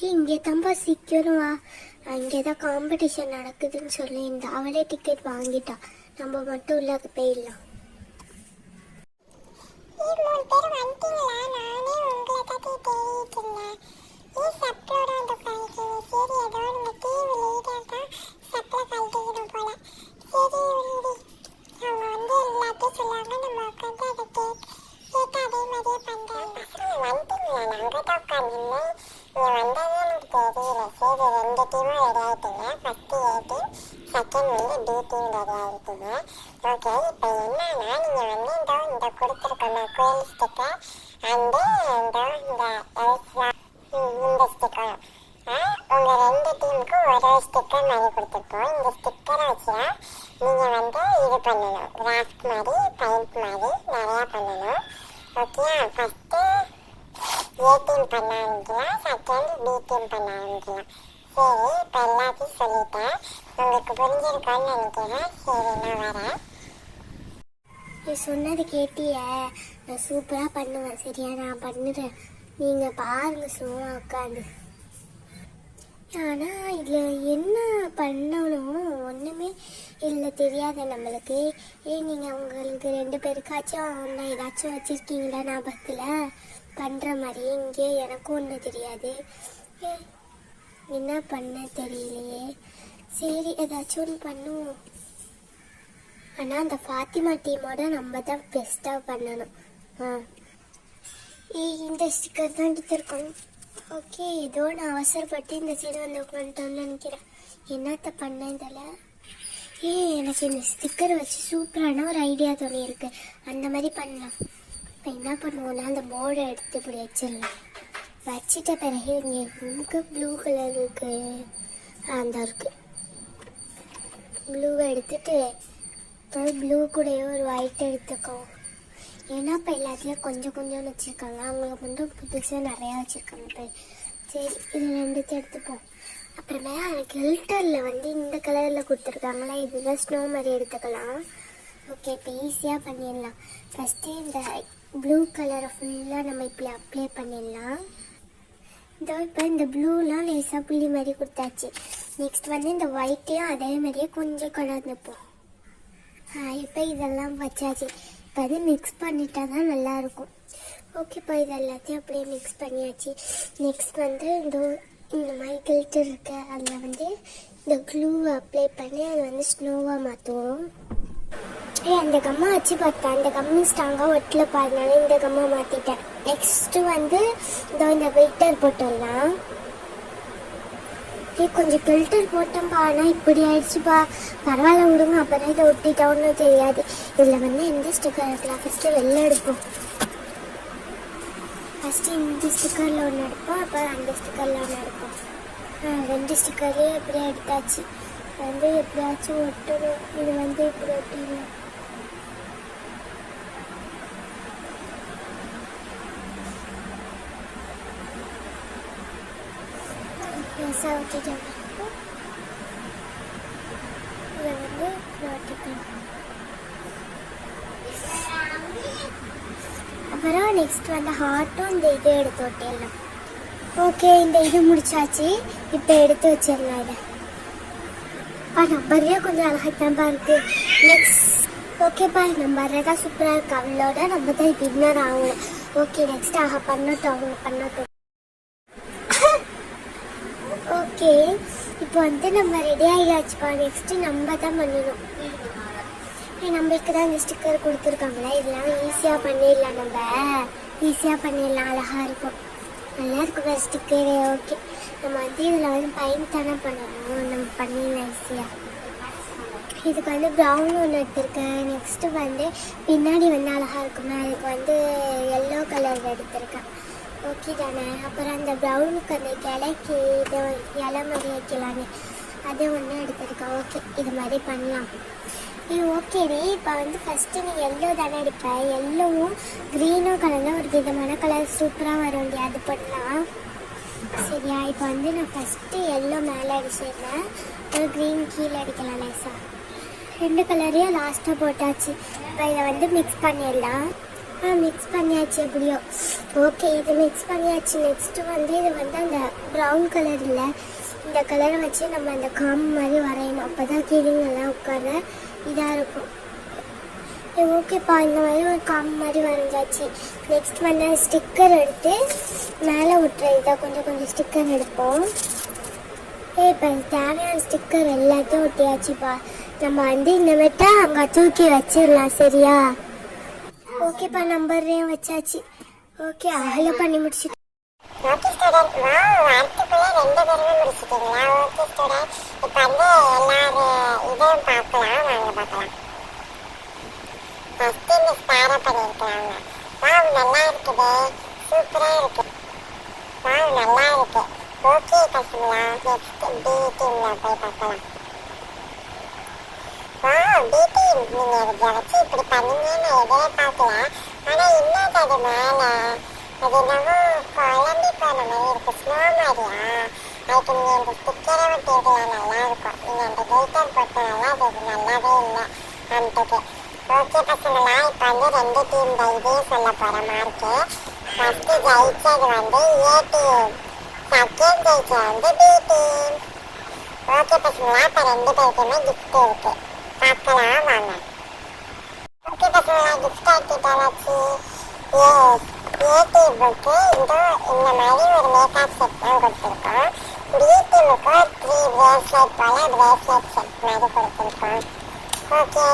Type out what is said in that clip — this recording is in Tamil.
இங்கே தான்ப்பா சீக்கிரம் வா, அங்கே தான் காம்படிஷன் நடக்குதுன்னு சொல்லி இந்த அவளே டிக்கெட் வாங்கிட்டா. நம்ம மட்டும் உள்ள போயிடலாம். நீ சொன்னது கேட்டிய, நான் சூப்பராக பண்ணுவேன். சரியா, நான் பண்ணுறேன், நீங்கள் பாருங்க சும்மா உட்காந்து. ஆனால் இதில் என்ன பண்ணணும் ஒன்றுமே இல்லை, தெரியாத நம்மளுக்கு. நீங்கள் உங்களுக்கு 2 பேருக்காச்சும் ஒன்று ஏதாச்சும் வச்சுருக்கீங்களா ஞாபகத்தில் பண்ணுற மாதிரி? இங்கே எனக்கும் ஒன்றும் தெரியாது, என்ன பண்ண தெரியலையே. சரி, ஏதாச்சும் ஒன்று பண்ணுவோம். ஆனால் அந்த ஃபாத்திமா டீமோட நம்ம தான் பெஸ்ட்டாக பண்ணணும். இந்த ஸ்டிக்கர் தான் எடுத்துருக்கோம். ஓகே, ஏதோ நான் அவசரப்பட்டு இந்த சைடு வந்து உட்காந்துட்டோன்னு நினைக்கிறேன். என்னத்த பண்ணேன் இதில்? எனக்கு இந்த ஸ்டிக்கர் வச்சு சூப்பரான ஒரு ஐடியா தோணியிருக்கு. அந்த மாதிரி பண்ணலாம். இப்போ என்ன பண்ணுவோம்னா, அந்த போர்டை எடுத்து இப்படி வச்சிடலாம். வச்சிட்ட பிறகு இங்கே ப்ளூ கலர் இருக்கு, அந்த இருக்கு ப்ளூவை எடுத்துட்டு ப்ளூ கூடயே ஒரு ஒயிட் எடுத்துக்கோ. ஏன்னா இப்போ எல்லாத்துலேயும் கொஞ்சம் கொஞ்சம் வச்சுருக்காங்க, அவங்க வந்து புதுசாக நிறையா வச்சுருக்காங்க. சரி, இது 2 எடுத்துப்போம். அப்புறமே கில்டரில் வந்து இந்த கலரில் கொடுத்துருக்காங்களா, இதுதான் ஸ்னோ மாதிரி எடுத்துக்கலாம். ஓகே, இப்போ ஈஸியாக பண்ணிடலாம். ஃபஸ்ட்டு இந்த ப்ளூ கலரை ஃபுல்லாக நம்ம இப்படி அப்ளை பண்ணிடலாம். இதோ இப்போ இந்த ப்ளூலாம் லேசாக புள்ளி மாதிரி கொடுத்தாச்சு. நெக்ஸ்ட் வந்து இந்த ஒயிட்டையும் அதே மாதிரியே கொஞ்சம் கலந்துப்போம். இப்போ இதெல்லாம் வச்சாச்சு. இப்போ அது மிக்ஸ் பண்ணிட்டா தான் நல்லாயிருக்கும். ஓகே, இப்போ இது எல்லாத்தையும் அப்படியே மிக்ஸ் பண்ணியாச்சு. நெக்ஸ்ட் வந்து இந்த மாதிரி கில்டர் இருக்கு, அதில் வந்து இந்த க்ளூவை அப்ளை பண்ணி அதை வந்து ஸ்னோவாக மாற்றுவோம். அந்த கம்மா வச்சு பார்த்தேன், அந்த கம்மி ஸ்ட்ராங்காக ஒட்டில் பாருனாலும் இந்த கம்மா மாற்றிட்டேன். நெக்ஸ்ட்டு வந்து இந்த ஃபில்டர் போட்டுடலாம். கொஞ்சம் ஃபில்டர் போட்டோம்ப்பா, ஆனால் இப்படி ஆயிடுச்சுப்பா. பரவாயில்ல விடுங்க, அப்புறம் இதை ஒட்டிட்டோன்னு தெரியாது. இதில் வந்து எந்த ஸ்டிக்கர் இருக்கலாம், ஃபஸ்ட்டு வெளில எடுப்போம். ஃபஸ்ட்டு இந்த ஸ்டிக்கரில் ஒன்று எடுப்போம், அப்புறம் அந்த ஸ்டிக்கரில் ஒன்று எடுப்போம். 2 ஸ்டிக்கர்லேயே எப்படியா எடுத்தாச்சு. வந்து எப்படியாச்சும் ஒட்டணும். இது வந்து இப்படி ஒட்டிடலாம். ஒட்டிட்டேன். இதை வந்து ஒட்டிக்கலாம். அப்புறம் நெக்ஸ்ட் வந்து ஹார்ட்டும் இந்த இதை எடுத்து ஒட்டிடலாம். ஓகே, இந்த இது முடிச்சாச்சு. இப்போ எடுத்து வச்சிடலாம். இதை நம்பர்லேயே கொஞ்சம் அழகாக இருக்கு. நெக்ஸ்ட் ஓகேப்பா, நம்பர் தான் சூப்பராக இருக்கு. அவளோட நம்ம தான் வின்னர் ஆகணும். ஓகே, நெக்ஸ்ட் பண்ணட்டும், அவங்க பண்ணட்டும். ஓகே, இப்போ வந்து நம்ம ரெடி ஆகியாச்சுப்பா. நெக்ஸ்ட்டு நம்ம தான் பண்ணணும். நம்மளுக்கு தான் இந்த ஸ்டிக்கர் கொடுத்துருக்காங்களா, இதெல்லாம் ஈஸியாக பண்ணிடலாம். நம்ம ஈஸியாக பண்ணிடலாம், அழகாக இருக்கும், நல்லா இருக்கும் ஸ்டிக்கரு. ஓகே, நம்ம வந்து இதில் வந்து பெயிண்ட் தானே பண்ணணும், நம்ம பண்ணிடலாம் ஈஸியாக. இதுக்கு வந்து ப்ரௌன் ஒன்று எடுத்திருக்கேன். நெக்ஸ்ட்டு வந்து பின்னாடி வந்து அழகாக இருக்குமே, அதுக்கு வந்து எல்லோ கலர் எடுத்திருக்கேன். ஓகே தானே. அப்புறம் அந்த ப்ரௌனுக்கு அந்த கிளைக்கு இதை இலை மாதிரி வைக்கலான்னு அதை ஒன்று எடுத்திருக்கேன். ஓகே, இது மாதிரி பண்ணலாம். ஓகேடி, இப்போ வந்து ஃபஸ்ட்டு நீ எல்லோ தானே எடுப்பேன். எல்லோவும் க்ரீனும் கலந்து ஒரு விதமான கலர் சூப்பராக வரும், அது பண்ணலாம். சரியா, இப்போ வந்து நான் ஃபஸ்ட்டு எல்லோ மேலே அடிச்சிடுறேன், ஒரு க்ரீன் கீழே அடிக்கலாம் லேசாக. 2 கலரையும் லாஸ்ட்டாக போட்டாச்சு. இப்போ இதை வந்து மிக்ஸ் பண்ணிடலாம். மிக்ஸ் பண்ணியாச்சு எப்படியோ. ஓகே, இது மிக்ஸ் பண்ணியாச்சு. நெக்ஸ்ட்டு வந்து இது வந்து அந்த ப்ரௌன் கலர் இல்லை, இந்த கலரை வச்சு நம்ம அந்த காம்பு மாதிரி வரையணும். அப்போ தான் கிளிங்கெல்லாம் உட்கார இதாக இருக்கும். ஓகேப்பா, இந்த மாதிரி ஒரு காம்பு மாதிரி வரைஞ்சாச்சு. நெக்ஸ்ட் வந்து ஸ்டிக்கர் எடுத்து மேலே விட்டுறது. இதை கொஞ்சம் ஸ்டிக்கர் எடுப்போம். இப்போ தேவையான ஸ்டிக்கர் எல்லாத்தையும் ஒட்டியாச்சுப்பா. நம்ம வந்து இந்த மெட்டை அங்கே தூக்கி வச்சிடலாம். சரியா? ஓகேப்பா, நம்பரையும் வச்சாச்சு. ஓகே, அகல பண்ணி முடிச்சுட்டு. ஓகே ஸ்டூடெண்ட், வரத்துக்குள்ளே 2 பேருமே முடிச்சிட்டீங்களா? ஓகே ஸ்டூடெண்ட், இப்போ வந்து எல்லாரும் இதையும் பார்க்கலாம். வாங்க பார்க்கலாம். ஃபஸ்ட்டு இந்த ஸ்டாரை பண்ணியிருக்கிறாங்க. நல்லா இருக்குது, சூப்பராக இருக்குது. நல்லா இருக்கு. ஓகே பசங்களா, நெக்ஸ்ட் பி டீமில் போய் பார்க்கலாம். பி டீம், நீங்கள் இதை வச்சு இப்படி பண்ணீங்கன்னு எதிரே பார்க்கல. ஆனால் இன்னும் அது மேலே அது என்னவோ குழம்பி போன மாதிரி இருக்குது, ஸ்னோ மாதிரியா. அதுக்கு நீங்கள் இந்த ஸ்டிக்கரை ஒட்டிடலாம், நல்லா இருக்கும். நீங்கள் அந்த கிளிட்டர் போட்டனால அது நல்லாவே இல்லை வந்துட்டு. ஓகே பசங்களா, இப்போ வந்து 2 டீம் தான் இதையும் சொல்ல போகிற மார்க்கு. ஃபஸ்ட்டு ஜெயிச்சது வந்து ஏ டீம், செகண்ட் ஜெயிச்சது வந்து பி டீம். ஓகே பசங்களா, இப்போ 2 பேருக்குமே கிஃப்ட் இருக்கு, பார்க்கலாம் வாங்க. ஓகே பசங்களா, கிஃப்ட் ஆக்கிட்டாச்சு. ஏ டீமுக்கு இந்த மாதிரி ஒரு மேக்கப் செட் தான் கொடுத்துருக்கோம். பி டீமுக்கு 3 பிரேஸ்லெட் போல பிரேஸ்லெட் செட் மாதிரி கொடுத்துருக்கோம். ஓகே